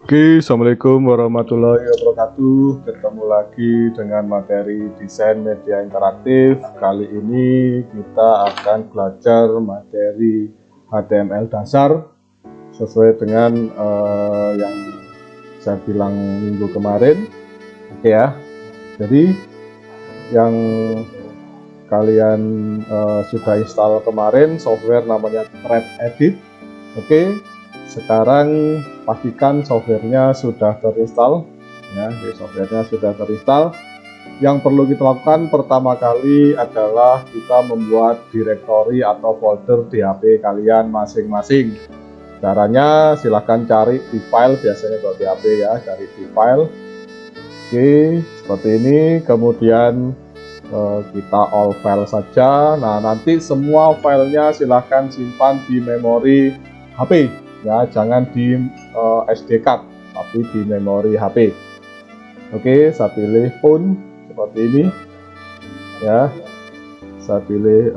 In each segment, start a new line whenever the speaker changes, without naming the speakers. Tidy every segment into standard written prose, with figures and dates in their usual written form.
Oke, Assalamualaikum warahmatullahi wabarakatuh. Ketemu lagi dengan materi desain media interaktif. Kali ini kita akan belajar materi HTML dasar sesuai dengan yang saya bilang minggu kemarin. Oke ya. Jadi yang kalian sudah install kemarin software namanya ThreadEdit. Oke. Sekarang pastikan softwarenya sudah terinstall ya, softwarenya sudah terinstall. Yang perlu kita lakukan pertama kali adalah kita membuat directory atau folder di HP kalian masing-masing. Caranya silahkan cari di file, biasanya kalau di HP ya, cari di file. Oke, seperti ini. Kemudian kita all file saja. Nah, nanti semua filenya silahkan simpan di memori HP ya, jangan di SD card tapi di memori HP. Oke, saya pilih phone seperti ini ya, saya pilih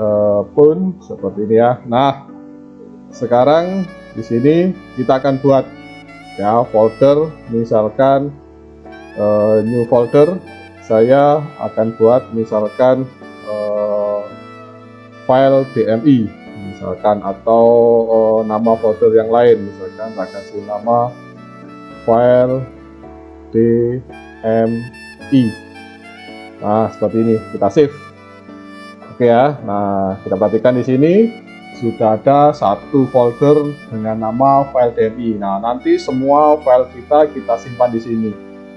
phone seperti ini ya. Nah, sekarang di sini kita akan buat ya folder, misalkan new folder. Saya akan buat misalkan file DMI misalkan, atau nama folder yang lain, misalkan saya kasih nama file DMI. Nah, seperti ini, kita save. Oke ya. Nah, kita perhatikan di sini sudah ada satu folder dengan nama file DMI. Nah, nanti semua file kita simpan di sini.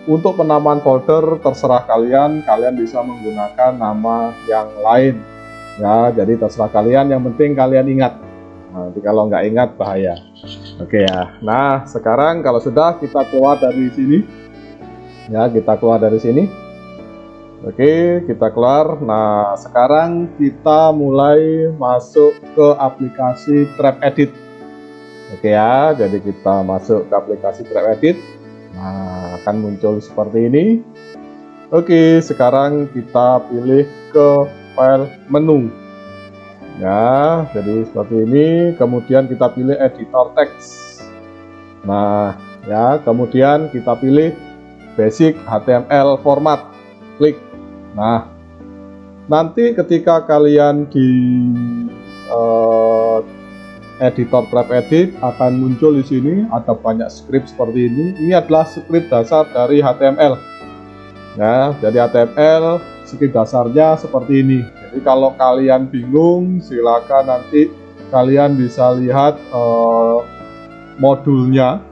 Untuk penamaan folder terserah kalian bisa menggunakan nama yang lain ya, jadi terserah kalian, yang penting kalian ingat. Nanti kalau nggak ingat bahaya. Oke ya. Nah, sekarang kalau sudah, kita keluar dari sini ya, kita keluar dari sini. Oke, kita keluar. Nah, sekarang kita mulai masuk ke aplikasi ThreadEdit. Oke ya, jadi kita masuk ke aplikasi ThreadEdit. Nah, akan muncul seperti ini. Oke, sekarang kita pilih ke file menu ya, jadi seperti ini. Kemudian kita pilih editor teks. Nah ya, kemudian kita pilih basic HTML format, klik. Nah, nanti ketika kalian di editor ThreadEdit akan muncul di sini ada banyak script seperti ini. Ini adalah script dasar dari HTML ya, jadi HTML script dasarnya seperti ini. Jadi kalau kalian bingung, silakan nanti kalian bisa lihat modulnya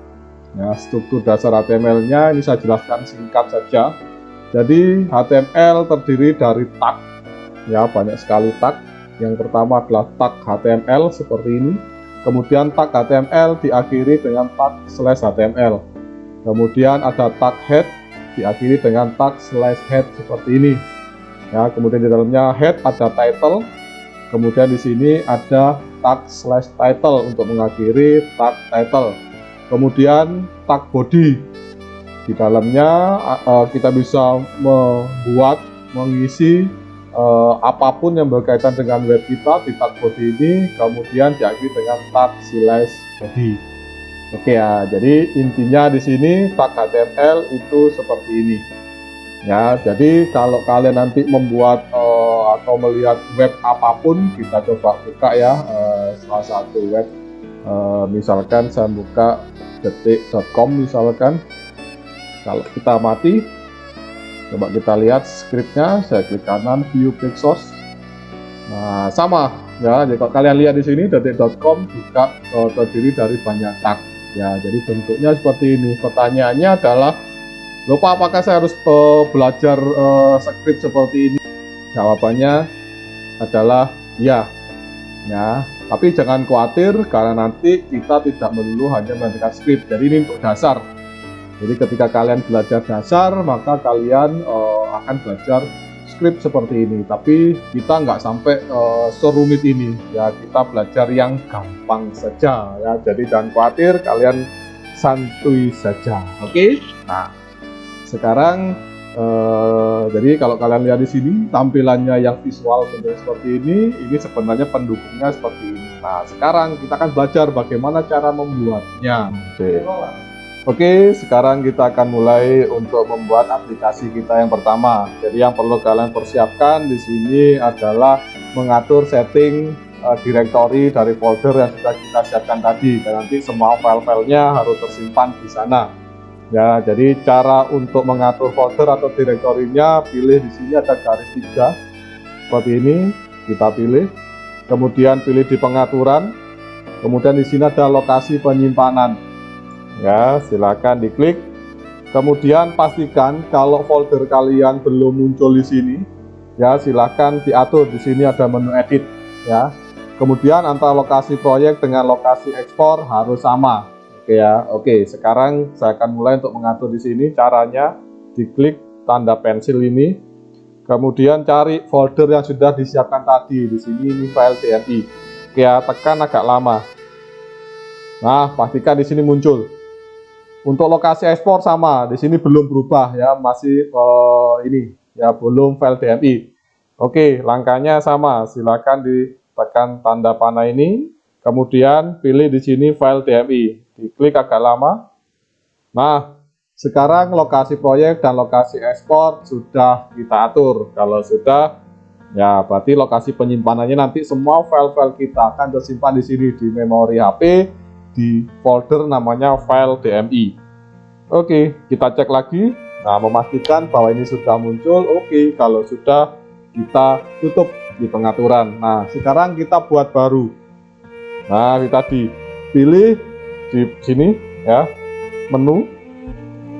ya, struktur dasar HTML-nya. Ini saya jelaskan singkat saja. Jadi HTML terdiri dari tag ya, banyak sekali tag. Yang pertama adalah tag HTML seperti ini. Kemudian tag HTML diakhiri dengan tag /HTML. Kemudian ada tag head diakhiri dengan tag /head seperti ini ya. Kemudian di dalamnya head ada title. Kemudian di sini ada tag /title untuk mengakhiri tag title. Kemudian tag body, di dalamnya kita bisa membuat, mengisi apapun yang berkaitan dengan web kita di tag body ini. Kemudian diakhiri dengan tag /body. Oke ya, jadi intinya di sini tag HTML itu seperti ini ya. Jadi kalau kalian nanti membuat atau melihat web apapun, kita coba buka ya salah satu web, misalkan saya buka detik.com misalkan. Kalau kita mati, coba kita lihat scriptnya. Saya klik kanan, view page source. Nah, sama ya. Jadi kalau kalian lihat di sini detik.com juga terdiri dari banyak tag ya. Jadi bentuknya seperti ini. Pertanyaannya adalah, lupa apakah saya harus belajar script seperti ini? Jawabannya adalah ya. Tapi jangan khawatir, karena nanti kita tidak melulu hanya menggunakan script. Jadi ini untuk dasar. Jadi ketika kalian belajar dasar, maka kalian akan belajar script seperti ini. Tapi kita nggak sampai serumit ini ya. Kita belajar yang gampang saja ya. Jadi jangan khawatir, kalian santuy saja. Oke? Nah, sekarang jadi kalau kalian lihat di sini tampilannya yang visual seperti ini sebenarnya pendukungnya seperti ini. Nah, sekarang kita akan belajar bagaimana cara membuatnya. Oke, sekarang kita akan mulai untuk membuat aplikasi kita yang pertama. Jadi yang perlu kalian persiapkan di sini adalah mengatur setting directory dari folder yang sudah kita siapkan tadi. Dan nanti semua file-filenya harus tersimpan di sana. Ya, jadi cara untuk mengatur folder atau direktorinya, pilih di sini ada garis 3 seperti ini, kita pilih. Kemudian pilih di pengaturan. Kemudian di sini ada lokasi penyimpanan. Ya, silakan diklik. Kemudian pastikan kalau folder kalian belum muncul di sini, ya silakan diatur. Di sini ada menu edit, ya. Kemudian antara lokasi proyek dengan lokasi ekspor harus sama. Oke ya. Oke, sekarang saya akan mulai untuk mengatur di sini. Caranya diklik tanda pensil ini. Kemudian cari folder yang sudah disiapkan tadi. Di sini ini file DMI. Oke ya, tekan agak lama. Nah, pastikan di sini muncul. Untuk lokasi ekspor sama, di sini belum berubah ya, masih ini ya, belum file DMI. Oke, langkahnya sama, silakan ditekan tanda panah ini, kemudian pilih di sini file DMI, diklik agak lama. Nah, sekarang lokasi proyek dan lokasi ekspor sudah kita atur. Kalau sudah, ya berarti lokasi penyimpanannya nanti semua file-file kita akan tersimpan di sini di memori HP. Di folder namanya file DMI. Oke, kita cek lagi. Nah, memastikan bahwa ini sudah muncul. Oke, kalau sudah, kita tutup di pengaturan. Nah, sekarang kita buat baru. Nah, kita dipilih di sini ya, menu.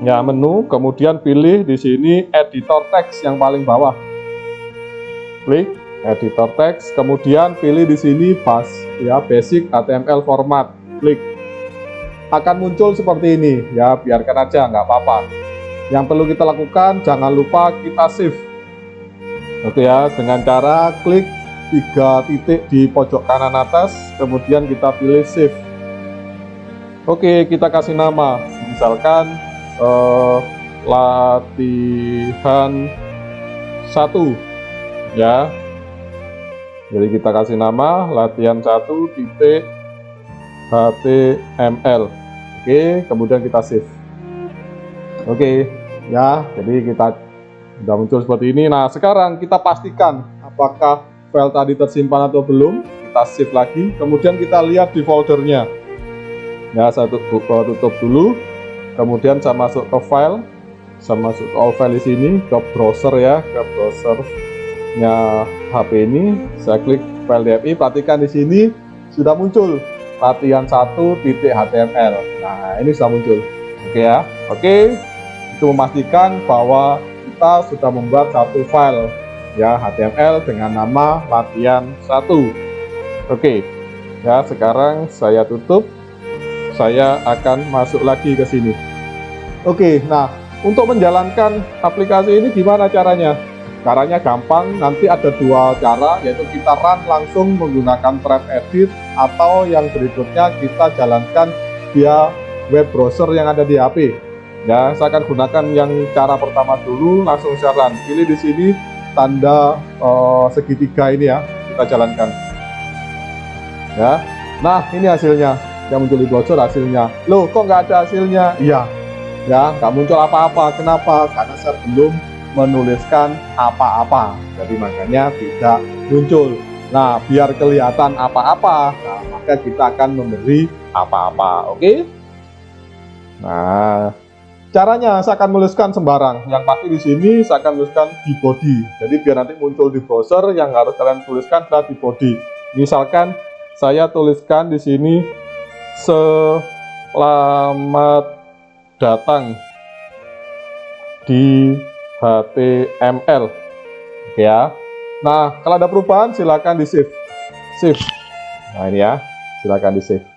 Ya, menu, kemudian pilih di sini editor teks yang paling bawah. Klik editor teks, kemudian pilih di sini basic HTML format. Klik, akan muncul seperti ini ya, biarkan aja nggak apa-apa. Yang perlu kita lakukan, jangan lupa kita save. Oke ya, dengan cara klik 3 titik di pojok kanan atas, kemudian kita pilih save. Oke, kita kasih nama, misalkan latihan 1 ya. Jadi kita kasih nama latihan 1 titik HTML. Oke, kemudian kita save. Oke, ya, jadi kita sudah muncul seperti ini. Nah, sekarang kita pastikan apakah file tadi tersimpan atau belum. Kita save lagi, kemudian kita lihat di foldernya. Ya, saya tutup dulu. Kemudian saya masuk ke file, saya masuk ke all file di sini, ke browser ya, ke browsernya HP ini. Saya klik file DMI, perhatikan di sini sudah muncul latihan 1.html. Nah, ini sudah muncul. Oke ya. Oke, itu memastikan bahwa kita sudah membuat satu file ya, HTML dengan nama latihan 1. Oke ya, sekarang saya tutup. Saya akan masuk lagi ke sini. Oke, nah untuk menjalankan aplikasi ini gimana caranya? Caranya gampang, nanti ada 2 cara, yaitu kita run langsung menggunakan thread edit, atau yang berikutnya kita jalankan via web browser yang ada di HP. Ya, saya akan gunakan yang cara pertama dulu, langsung saya run. Pilih di sini tanda segitiga ini ya, kita jalankan. Ya, nah ini hasilnya, yang muncul di browser hasilnya. Loh, kok nggak ada hasilnya? Iya, ya nggak muncul apa-apa. Kenapa? Karena saya belum menuliskan apa-apa, jadi makanya tidak muncul. Nah, biar kelihatan apa-apa, nah, maka kita akan memberi apa-apa. Oke. Nah, caranya saya akan menuliskan sembarang. Yang pasti di sini saya akan menuliskan di body. Jadi biar nanti muncul di browser, yang harus kalian tuliskan adalah di body. Misalkan saya tuliskan di sini selamat datang di HTML. Oke ya. Nah, kalau ada perubahan silakan di save. Nah, ini ya, silakan di save.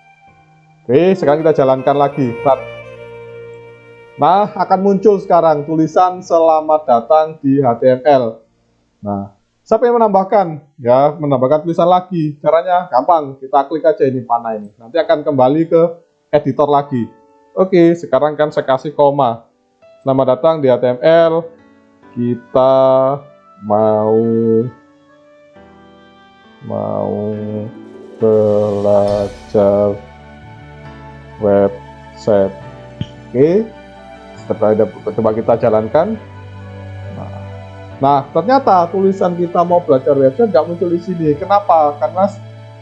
Oke, sekarang kita jalankan lagi. Nah, akan muncul sekarang tulisan selamat datang di HTML. Nah, siapa yang menambahkan? Ya, menambahkan tulisan lagi. Caranya gampang, kita klik aja ini panah ini. Nanti akan kembali ke editor lagi. Oke, sekarang kan saya kasih koma. Selamat datang di HTML. Kita mau belajar website. Oke, setelah coba kita jalankan. Nah, ternyata tulisan kita mau belajar website nggak muncul di sini. Kenapa? Karena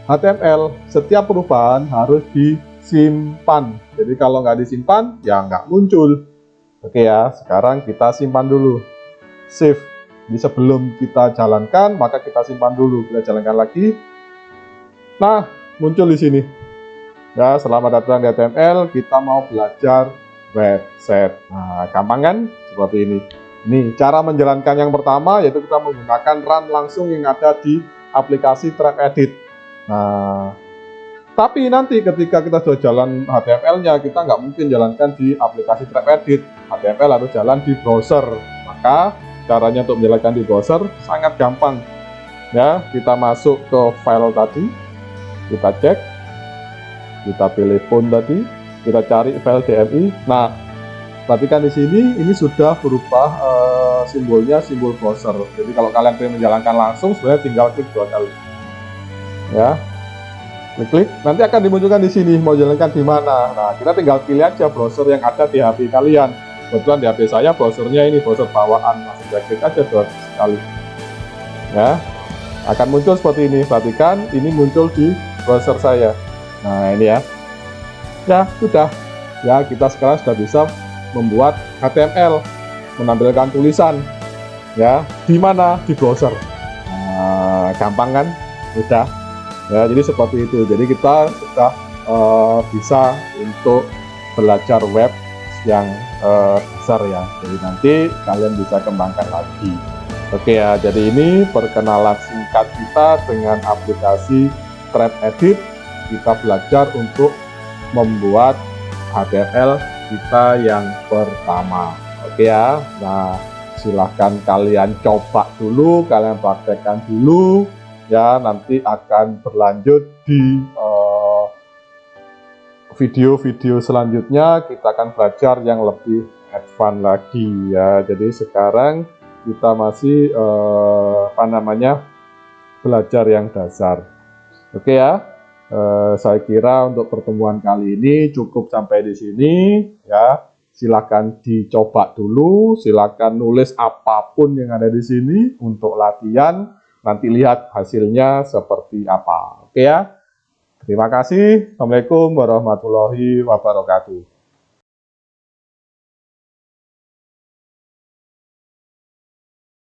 HTML setiap perubahan harus disimpan. Jadi kalau nggak disimpan, ya nggak muncul. Oke ya, sekarang kita simpan dulu. Save. Jadi sebelum kita jalankan, maka kita simpan dulu. Kita jalankan lagi. Nah, muncul di sini. Ya, selamat datang di HTML. Kita mau belajar website. Nah, gampang kan? Seperti ini. Ini cara menjalankan yang pertama, yaitu kita menggunakan run langsung yang ada di aplikasi TrackEdit. Nah, tapi nanti ketika kita sudah jalan HTML-nya, kita nggak mungkin jalankan di aplikasi TrackEdit. HTML harus jalan di browser. Maka caranya untuk menjalankan di browser sangat gampang. Ya, kita masuk ke file tadi, kita cek, kita pilih phone tadi, kita cari file DMI. Nah, perhatikan di sini, ini sudah berubah simbolnya simbol browser. Jadi kalau kalian ingin menjalankan langsung, sebenarnya tinggal klik 2 kali. Ya, klik, nanti akan dimunculkan di sini mau jalankan di mana. Nah, kita tinggal pilih aja browser yang ada di HP kalian. Kebetulan di HP saya browsernya ini browser bawaan, langsung klik aja 2 kali. Ya, akan muncul seperti ini. Perhatikan, ini muncul di browser saya. Nah, ini ya. Ya, sudah. Ya, kita sekarang sudah bisa membuat HTML, menampilkan tulisan. Ya, di mana? Di browser. Nah, gampang kan? Sudah. Ya, jadi seperti itu. Jadi kita sudah bisa untuk belajar web yang besar ya. Jadi nanti kalian bisa kembangkan lagi. Oke ya, jadi ini perkenalan singkat kita dengan aplikasi TrackEdit. Kita belajar untuk membuat HTML kita yang pertama. Oke ya, nah silahkan kalian coba dulu, kalian praktekkan dulu ya, nanti akan berlanjut di video-video selanjutnya. Kita akan belajar yang lebih advance lagi ya. Jadi sekarang kita masih belajar yang dasar. Oke ya. Saya kira untuk pertemuan kali ini cukup sampai di sini ya. Silakan dicoba dulu, silakan nulis apapun yang ada di sini untuk latihan. Nanti lihat hasilnya seperti apa. Oke ya. Terima kasih. Assalamualaikum warahmatullahi wabarakatuh.